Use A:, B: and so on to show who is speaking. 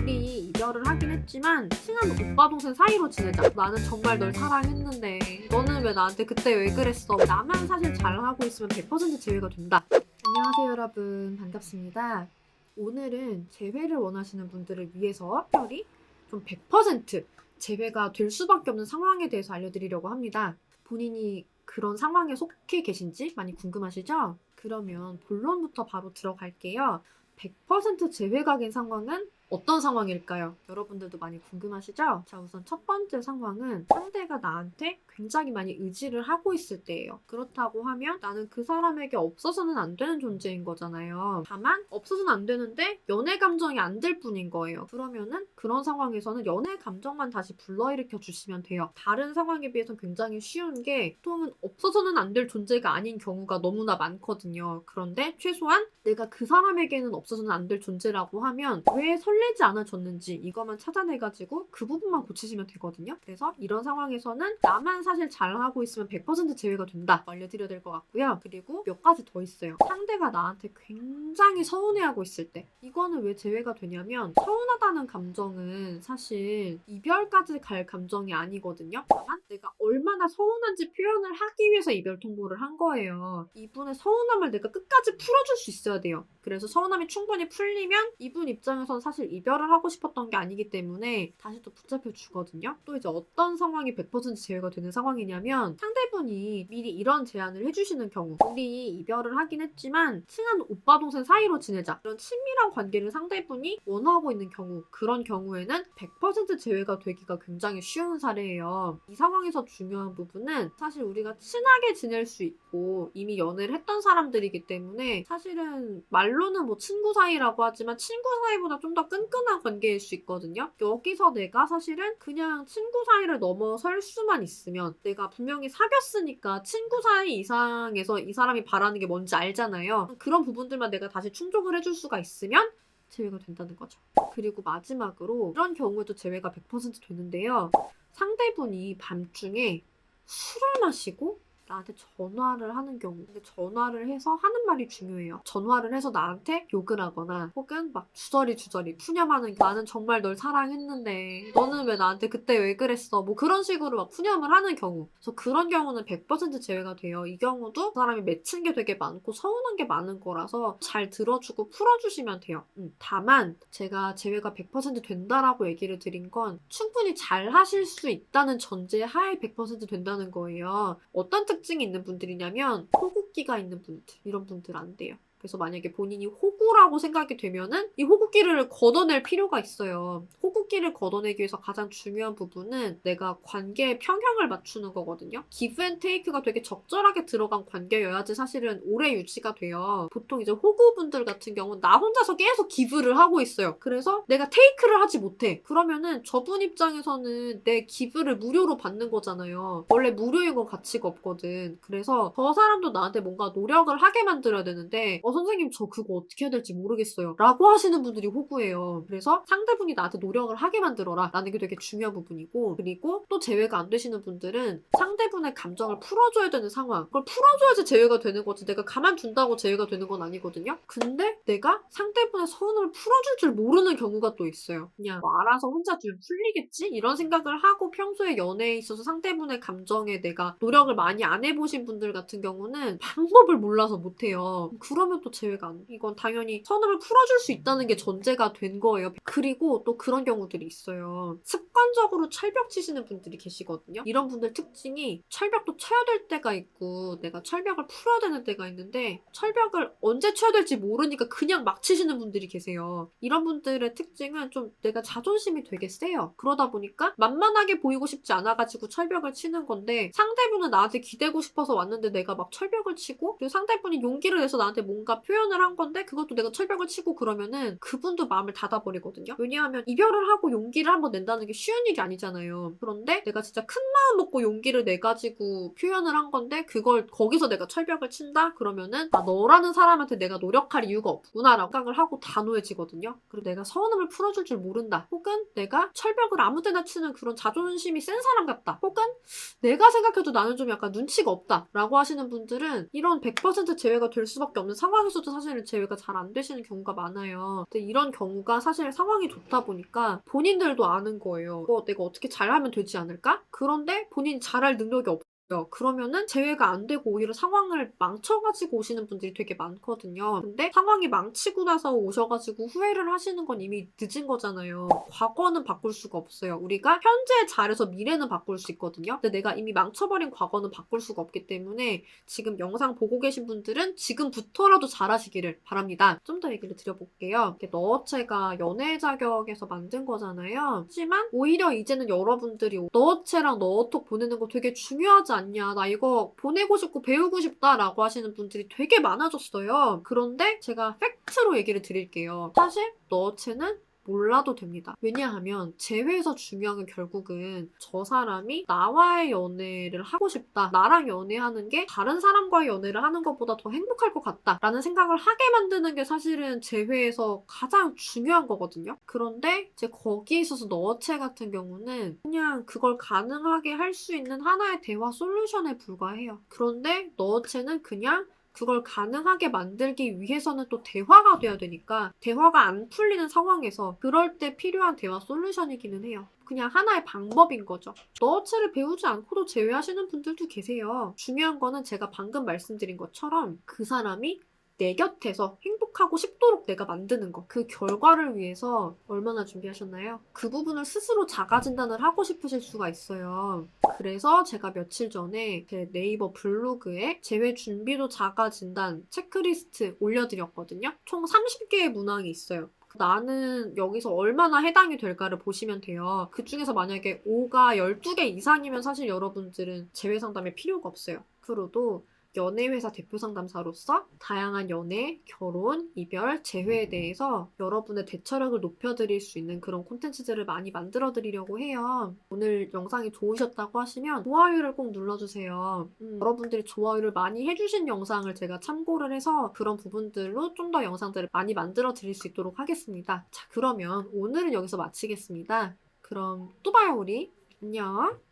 A: 우리 이별을 하긴 했지만 친한 오빠 동생 사이로 지내자. 나는 정말 널 사랑했는데 너는 왜 나한테 그때 왜 그랬어? 나만 사실 잘하고 있으면 100% 재회가 된다. 안녕하세요 여러분, 반갑습니다. 오늘은 재회를 원하시는 분들을 위해서 특별히 좀 100% 재회가 될 수밖에 없는 상황에 대해서 알려드리려고 합니다. 본인이 그런 상황에 속해 계신지 많이 궁금하시죠? 그러면 본론부터 바로 들어갈게요. 100% 재회각인 상황은 어떤 상황일까요? 여러분들도 많이 궁금하시죠? 자, 우선 첫 번째 상황은 상대가 나한테 굉장히 많이 의지를 하고 있을 때예요. 그렇다고 하면 나는 그 사람에게 없어서는 안 되는 존재인 거잖아요. 다만 없어서는 안 되는데 연애 감정이 안 들 뿐인 거예요. 그러면은 그런 상황에서는 연애 감정만 다시 불러일으켜 주시면 돼요. 다른 상황에 비해서는 굉장히 쉬운 게 보통은 없어서는 안 될 존재가 아닌 경우가 너무나 많거든요. 그런데 최소한 내가 그 사람에게는 없어서는 안 될 존재라고 하면 왜 설레지 않아졌는지 이것만 찾아내가지고 그 부분만 고치시면 되거든요. 그래서 이런 상황에서는 나만 사실 잘하고 있으면 100% 재회가 된다 알려드려야 될 것 같고요. 그리고 몇 가지 더 있어요. 상대가 나한테 굉장히 서운해하고 있을 때 이거는 왜 재회가 되냐면 서운하다는 감정은 사실 이별까지 갈 감정이 아니거든요. 다만 내가 얼마나 서운한지 표현을 하기 위해서 이별 통보를 한 거예요. 이분의 서운함을 내가 끝까지 풀어줄 수 있어야 돼요. 그래서 서운함이 충분히 풀리면 이분 입장에서는 사실 이별을 하고 싶었던 게 아니기 때문에 다시 또 붙잡혀 주거든요. 또 이제 어떤 상황이 100% 재회가 되는 상황이냐면 상대분이 미리 이런 제안을 해주시는 경우 우리 이별을 하긴 했지만 친한 오빠 동생 사이로 지내자. 이런 친밀한 관계를 상대분이 원하고 있는 경우 그런 경우에는 100% 재회가 되기가 굉장히 쉬운 사례예요. 이 상황에서 중요한 부분은 사실 우리가 친하게 지낼 수 있고 이미 연애를 했던 사람들이기 때문에 사실은 말로는 뭐 친구 사이라고 하지만 친구 사이보다 좀 더 끈끈한 관계일 수 있거든요. 여기서 내가 사실은 그냥 친구 사이를 넘어설 수만 있으면 내가 분명히 사귀었으니까 친구 사이 이상에서 이 사람이 바라는 게 뭔지 알잖아요. 그런 부분들만 내가 다시 충족을 해줄 수가 있으면 재회가 된다는 거죠. 그리고 마지막으로 이런 경우에도 재회가 100% 되는데요. 상대분이 밤중에 술을 마시고 나한테 전화를 하는 경우. 근데 전화를 해서 하는 말이 중요해요. 전화를 해서 나한테 욕을 하거나 혹은 막 주저리 푸념하는 나는 정말 널 사랑했는데 너는 왜 나한테 그때 왜 그랬어? 뭐 그런 식으로 막 푸념을 하는 경우. 그래서 그런 경우는 100% 재회가 돼요. 이 경우도 그 사람이 맺힌 게 되게 많고 서운한 게 많은 거라서 잘 들어주고 풀어주시면 돼요. 다만 제가 재회가 100% 된다라고 얘기를 드린 건 충분히 잘 하실 수 있다는 전제 하에 100% 된다는 거예요. 어떤 특징이 있는 분들이냐면 호구끼가 있는 분들, 이런 분들 안 돼요. 그래서 만약에 본인이 호구라고 생각이 되면은 이 호구끼를 걷어낼 필요가 있어요. 호구끼를 걷어내기 위해서 가장 중요한 부분은 내가 관계의 평형을 맞추는 거거든요. 기브 앤 테이크가 되게 적절하게 들어간 관계여야지 사실은 오래 유지가 돼요. 보통 이제 호구분들 같은 경우는 나 혼자서 계속 기브를 하고 있어요. 그래서 내가 테이크를 하지 못해. 그러면은 저분 입장에서는 내 기브를 무료로 받는 거잖아요. 원래 무료인 건 가치가 없거든. 그래서 저 사람도 나한테 뭔가 노력을 하게 만들어야 되는데 선생님 저 그거 어떻게 해야 될지 모르겠어요 라고 하시는 분들이 호구예요. 그래서 상대분이 나한테 노력을 하게 만들어라 라는 게 되게 중요한 부분이고, 그리고 또 재회가 안 되시는 분들은 상대분의 감정을 풀어줘야 되는 상황, 그걸 풀어줘야지 재회가 되는 거지 내가 가만둔다고 재회가 되는 건 아니거든요. 근데 내가 상대분의 서운을 풀어줄 줄 모르는 경우가 또 있어요. 그냥 뭐 알아서 혼자 좀 풀리겠지? 이런 생각을 하고 평소에 연애에 있어서 상대분의 감정에 내가 노력을 많이 안 해보신 분들 같은 경우는 방법을 몰라서 못해요. 그러면 또 재회가 안 돼. 이건 당연히 서운함을 풀어줄 수 있다는 게 전제가 된 거예요. 그리고 또 그런 경우들이 있어요. 습관적으로 철벽 치시는 분들이 계시거든요. 이런 분들 특징이 철벽도 쳐야 될 때가 있고 내가 철벽을 풀어야 되는 때가 있는데 철벽을 언제 쳐야 될지 모르니까 그냥 막 치시는 분들이 계세요. 이런 분들의 특징은 좀 내가 자존심이 되게 세요. 그러다 보니까 만만하게 보이고 싶지 않아가지고 철벽을 치는 건데 상대분은 나한테 기대고 싶어서 왔는데 내가 막 철벽을 치고 그리고 상대분이 용기를 내서 나한테 뭔가 표현을 한 건데 그것도 내가 철벽을 치고 그러면은 그분도 마음을 닫아버리거든요. 왜냐하면 이별을 하고 용기를 한번 낸다는 게 쉬운 일이 아니잖아요. 그런데 내가 진짜 큰 마음 먹고 용기를 내가지고 표현을 한 건데 그걸 거기서 내가 철벽을 친다? 그러면은 너라는 사람한테 내가 노력할 이유가 없구나라고 생각을 하고 단호해지거든요. 그리고 내가 서운함을 풀어줄 줄 모른다. 혹은 내가 철벽을 아무 데나 치는 그런 자존심이 센 사람 같다. 혹은 내가 생각해도 나는 좀 약간 눈치가 없다 라고 하시는 분들은 이런 100% 재회가 될 수밖에 없는 상황 상황에서도 사실 제외가 잘 안 되시는 경우가 많아요. 근데 이런 경우가 사실 상황이 좋다 보니까 본인들도 아는 거예요. 내가 어떻게 잘하면 되지 않을까? 그런데 본인이 잘할 능력이 없어요. 그러면은 제외가 안 되고 오히려 상황을 망쳐가지고 오시는 분들이 되게 많거든요. 근데 상황이 망치고 나서 오셔가지고 후회를 하시는 건 이미 늦은 거잖아요. 과거는 바꿀 수가 없어요. 우리가 현재 잘해서 미래는 바꿀 수 있거든요. 근데 내가 이미 망쳐버린 과거는 바꿀 수가 없기 때문에 지금 영상 보고 계신 분들은 지금부터라도 잘하시기를 바랍니다. 좀 더 얘기를 드려볼게요. 너어체가 연애 자격에서 만든 거잖아요. 하지만 오히려 이제는 여러분들이 너어체랑 너어톡 보내는 거 되게 중요하지 않냐, 나 이거 보내고 싶고 배우고 싶다라고 하시는 분들이 되게 많아졌어요. 그런데 제가 팩트로 얘기를 드릴게요. 사실 너어체는 몰라도 됩니다. 왜냐하면 제회에서 중요한 건 결국은 저 사람이 나와의 연애를 하고 싶다, 나랑 연애하는 게 다른 사람과의 연애를 하는 것보다 더 행복할 것 같다 라는 생각을 하게 만드는 게 사실은 제회에서 가장 중요한 거거든요. 그런데 이제 거기에 있어서 너어체 같은 경우는 그냥 그걸 가능하게 할 수 있는 하나의 대화 솔루션에 불과해요. 그런데 너어체는 그냥 그걸 가능하게 만들기 위해서는 또 대화가 돼야 되니까 대화가 안 풀리는 상황에서 그럴 때 필요한 대화 솔루션이기는 해요. 그냥 하나의 방법인 거죠. 너어체를 배우지 않고도 제외하시는 분들도 계세요. 중요한 거는 제가 방금 말씀드린 것처럼 그 사람이 내 곁에서 행복하고 싶도록 내가 만드는 거. 그 결과를 위해서 얼마나 준비하셨나요? 그 부분을 스스로 자가 진단을 하고 싶으실 수가 있어요. 그래서 제가 며칠 전에 제 네이버 블로그에 제외 준비도 자가 진단 체크리스트 올려드렸거든요. 총 30개의 문항이 있어요. 나는 여기서 얼마나 해당이 될까를 보시면 돼요. 그 중에서 만약에 5가 12개 이상이면 사실 여러분들은 제외 상담에 필요가 없어요. 앞으로도 연애회사 대표 상담사로서 다양한 연애, 결혼, 이별, 재회에 대해서 여러분의 대처력을 높여드릴 수 있는 그런 콘텐츠들을 많이 만들어 드리려고 해요. 오늘 영상이 좋으셨다고 하시면 좋아요를 꼭 눌러주세요. 여러분들이 좋아요를 많이 해주신 영상을 제가 참고를 해서 그런 부분들로 좀 더 영상들을 많이 만들어 드릴 수 있도록 하겠습니다. 자, 그러면 오늘은 여기서 마치겠습니다. 그럼 또 봐요, 우리. 안녕.